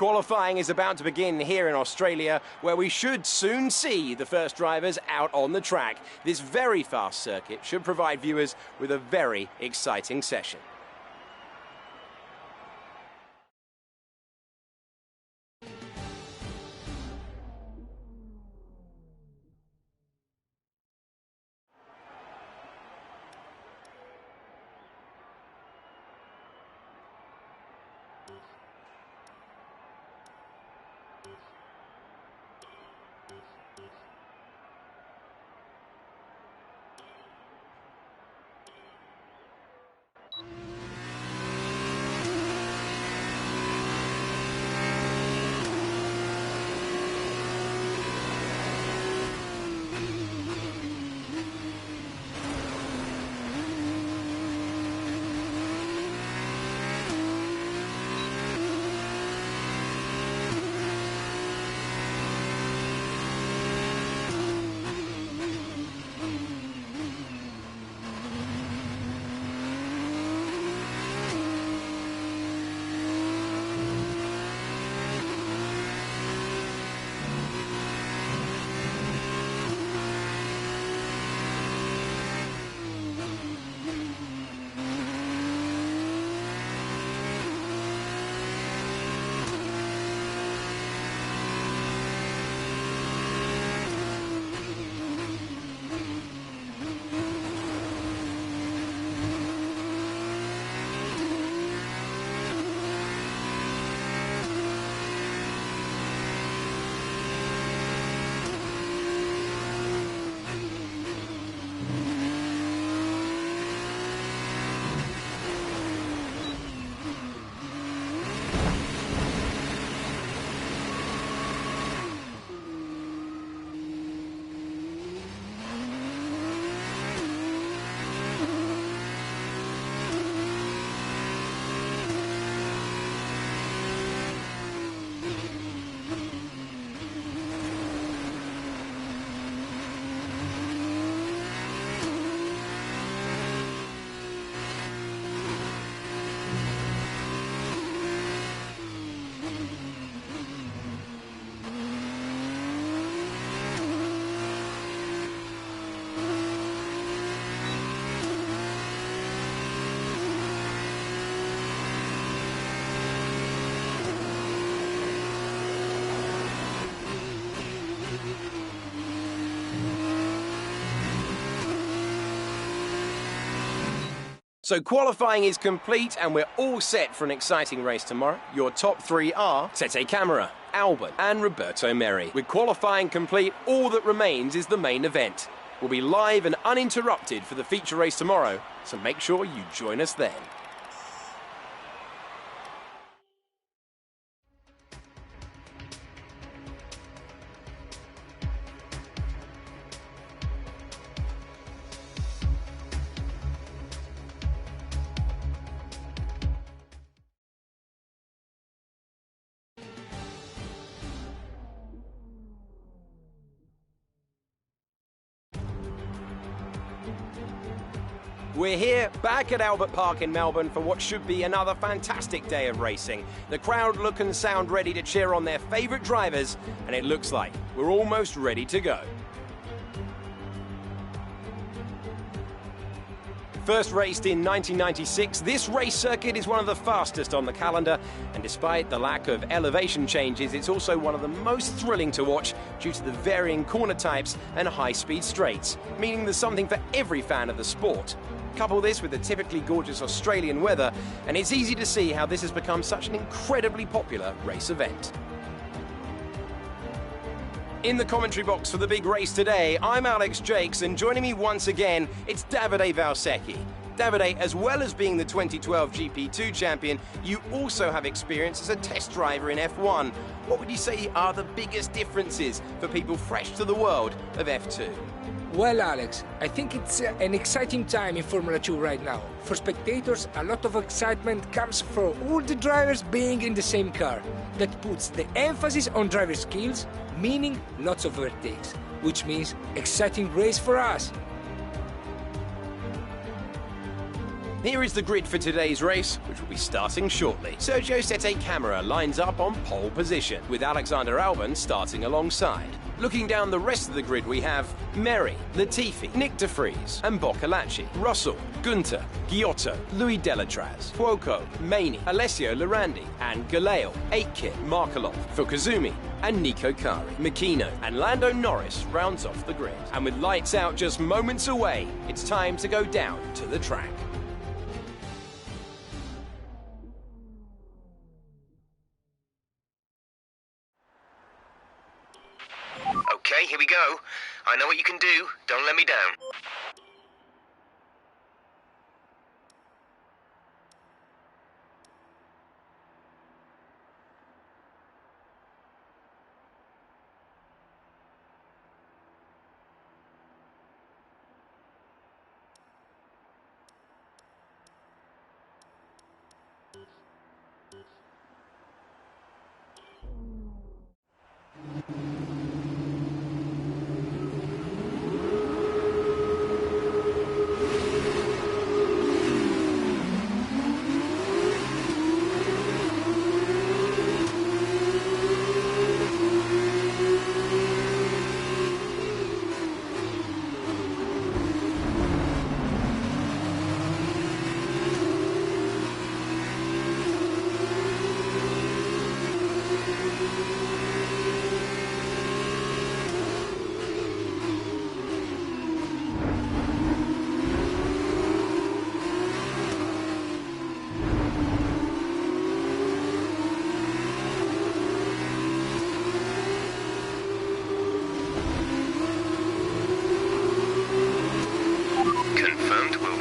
Qualifying is about to begin here in Australia, where we should soon see the first drivers out on the track. This very fast circuit should provide viewers with a very exciting session. So qualifying is complete and we're all set for an exciting race tomorrow. Your top three are Il-Kamra, Albon and Roberto Merhi. With qualifying complete, all that remains is the main event. We'll be live and uninterrupted for the feature race tomorrow, so make sure you join us then. We're here, back at Albert Park in Melbourne for what should be another fantastic day of racing. The crowd look and sound ready to cheer on their favourite drivers, and it looks like we're almost ready to go. First raced in 1996, this race circuit is one of the fastest on the calendar, and despite the lack of elevation changes, it's also one of the most thrilling to watch due to the varying corner types and high-speed straights, meaning there's something for every fan of the sport. Couple this with the typically gorgeous Australian weather, and it's easy to see how this has become such an incredibly popular race event. In the commentary box for the big race today, I'm Alex Jakes, and joining me once again, it's Davide Valsecchi. Davide, as well as being the 2012 GP2 champion, you also have experience as a test driver in F1. What would you say are the biggest differences for people fresh to the world of F2? Well, Alex, I think it's an exciting time in Formula 2 right now. For spectators, a lot of excitement comes from all the drivers being in the same car. That puts the emphasis on driver skills, meaning lots of overtakes, which means exciting race for us. Here is the grid for today's race, which will be starting shortly. Sergio Camera lines up on pole position, with Alexander Albon starting alongside. Looking down the rest of the grid, we have Meri, Latifi, Nick de Vries, and Boccolacci, Russell, Gunter, Giotto, Louis Delatraz, Fuoco, Maney, Alessio Lorandi, and Galeo, Aitken, Markelov, Fukuzumi, and Nico Kari. Makino and Lando Norris rounds off the grid. And with lights out just moments away, it's time to go down to the track. Okay, here we go. I know what you can do. Don't let me down.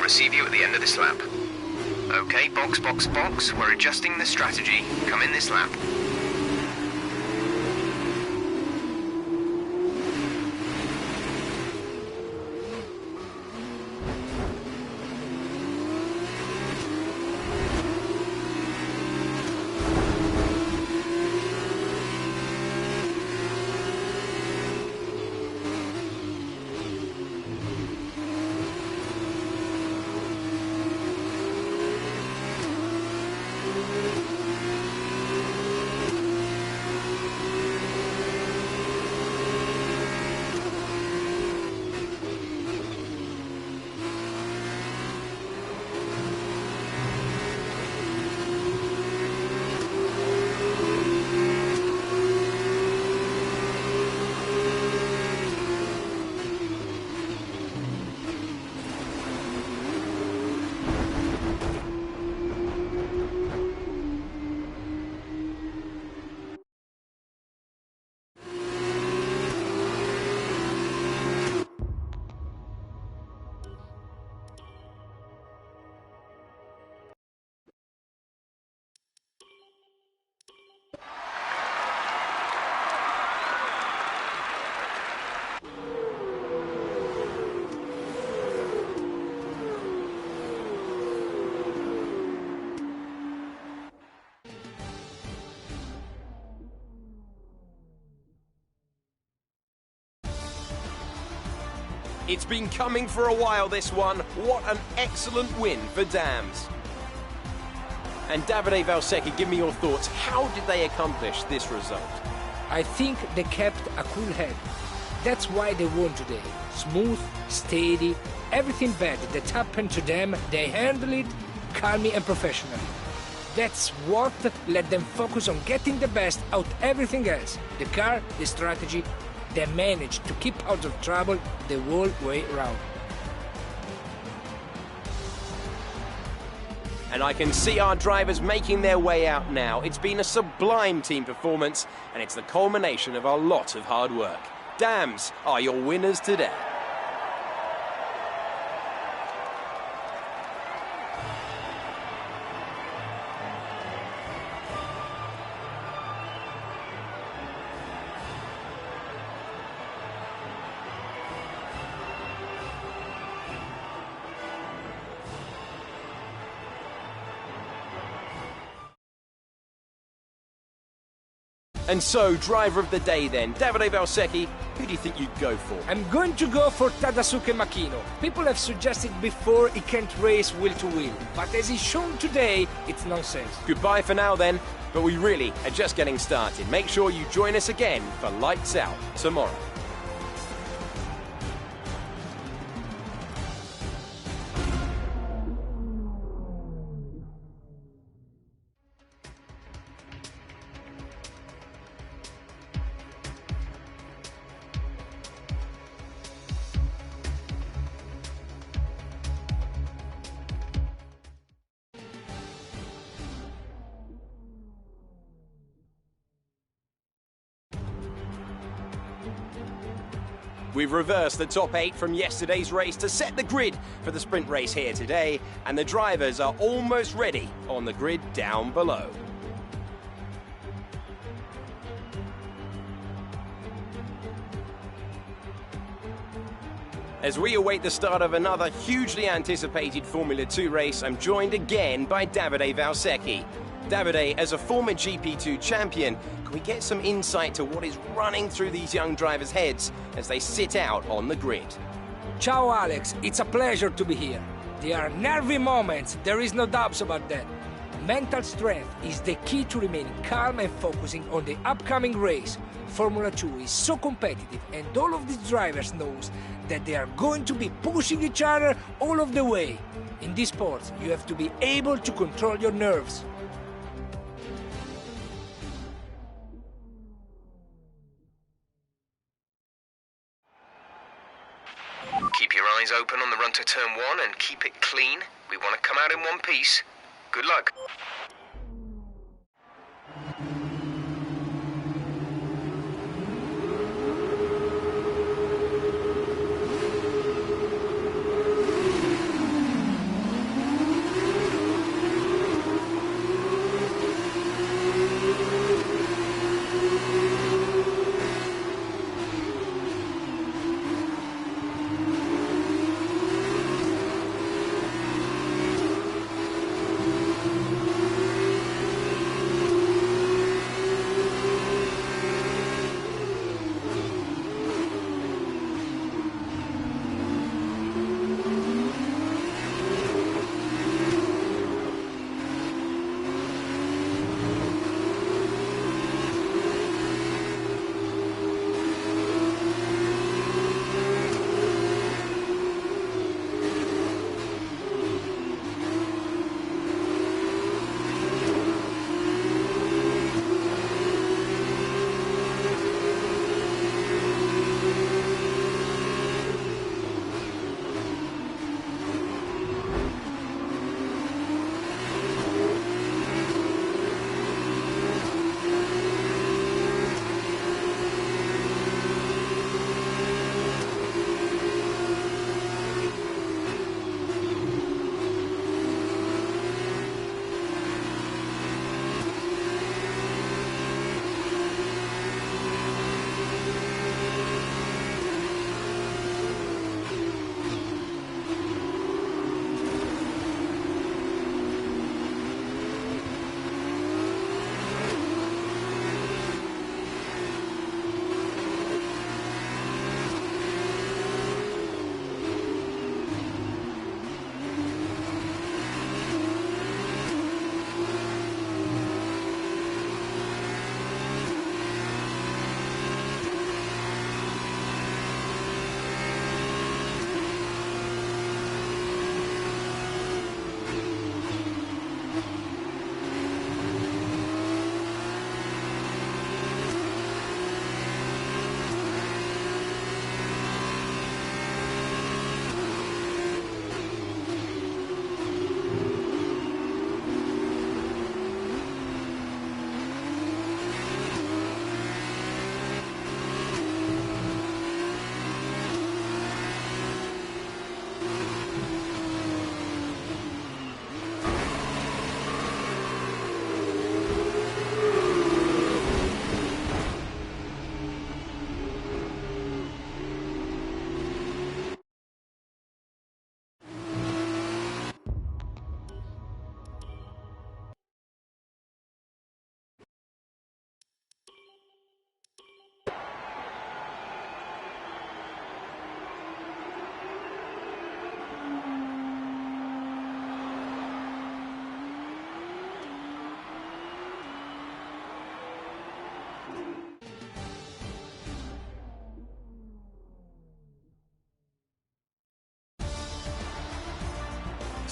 Receive you at the end of this lap. Okay, box, box, box. We're adjusting the strategy. Come in this lap. It's been coming for a while, this one. What an excellent win for Dams. And Davide Valsecchi, give me your thoughts. How did they accomplish this result? I think they kept a cool head. That's why they won today. Smooth, steady, everything bad that happened to them, they handled it calmly and professionally. That's what let them focus on getting the best out of everything else. The car, the strategy, they managed to keep out of trouble the whole way round. And I can see our drivers making their way out now. It's been a sublime team performance, and it's the culmination of a lot of hard work. Dams are your winners today. And so, driver of the day then, Davide Valsecchi, who do you think you'd go for? I'm going to go for Tadasuke Makino. People have suggested before he can't race wheel to wheel, but as he's shown today, it's nonsense. Goodbye for now then, but we really are just getting started. Make sure you join us again for Lights Out tomorrow. We've reversed the top 8 from yesterday's race to set the grid for the sprint race here today, and the drivers are almost ready on the grid down below. As we await the start of another hugely anticipated Formula 2 race, I'm joined again by Davide Valsecchi. Davide, as a former GP2 champion, can we get some insight to what is running through these young drivers' heads as they sit out on the grid? Ciao Alex, it's a pleasure to be here. There are nervy moments, there is no doubts about that. Mental strength is the key to remaining calm and focusing on the upcoming race. Formula 2 is so competitive, and all of these drivers knows that they are going to be pushing each other all of the way. In this sport, you have to be able to control your nerves. Keep your eyes open on the run to turn 1 and keep it clean. We want to come out in one piece. Good luck.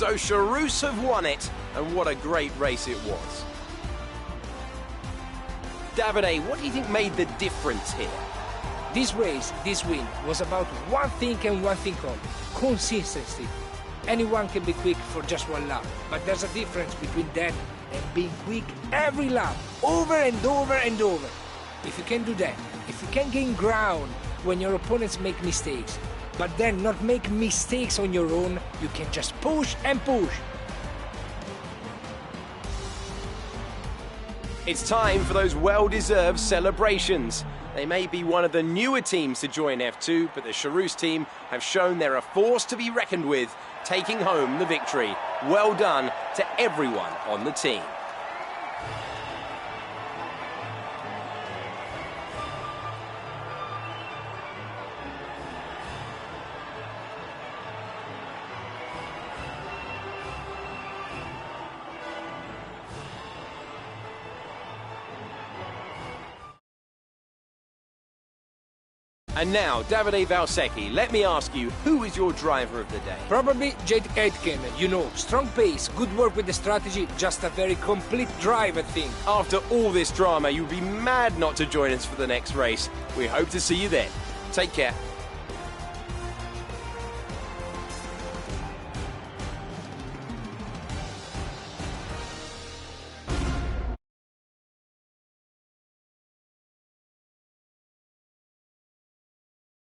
So Charus have won it, and what a great race it was. Davide, what do you think made the difference here? This race, this win, was about one thing and one thing only: consistency. Anyone can be quick for just one lap, but there's a difference between that and being quick every lap, over and over and over. If you can do that, if you can gain ground when your opponents make mistakes, but then not make mistakes on your own, you can just push and push. It's time for those well-deserved celebrations. They may be one of the newer teams to join F2, but the Charus team have shown they're a force to be reckoned with, taking home the victory. Well done to everyone on the team. And now, Davide Valsecchi, let me ask you, who is your driver of the day? Probably Jade Aitken. You know, strong pace, good work with the strategy, just a very complete drive, I think. After all this drama, you'd be mad not to join us for the next race. We hope to see you then. Take care.